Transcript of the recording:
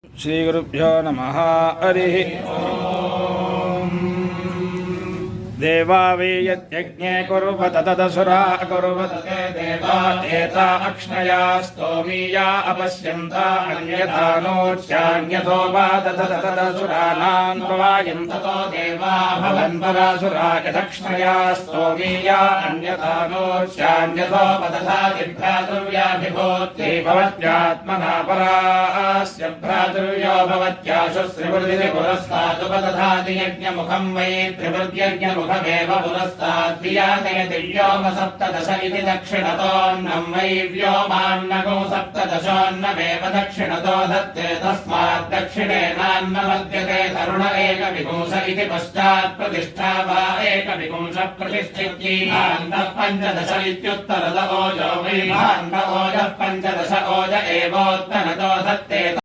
श्रीगुरुभ्यो नमः। हरिः ओम्। देवा वै यज्ञे कुर्वत तदसुरा कुर्वत ते देवा एता अक्ष्णया स्तोमीया अपश्यन्ता अन्यथा नोच्चान्यथो वा तदसुराणान् प्रवायं ततो देवा भवन्परासुरा यदक्ष्णया स्तोमीया अन्यथा नोच्चान्यथो पतथा जिभ्रातुर्व्याभिभूत्यै भवत्यात्मना परास्य भ्रातुर्यो भवत्याशु श्रीवृद्धि पुरस्तादुपदधाति यज्ञमुखं वै त्रिवृद्यज्ञमुखमेव पुरस्ताद्वियाते दिव्योम सप्तदश इति दक्षिणतोऽन्नं वै व्योमान्नगो सप्तदशोऽन्नमेव दक्षिणतो दत्ते तस्मात् दक्षिणेनान्नमद्यते तरुण एकविपुंस इति पश्चात् प्रतिष्ठा वा एकविपुंस प्रतिष्ठित्यै भाण्डः पञ्चदश इत्युत्तरद ओजो वै भाण्ड ओजः पञ्चदश ओज एवोत्तरतो दत्ते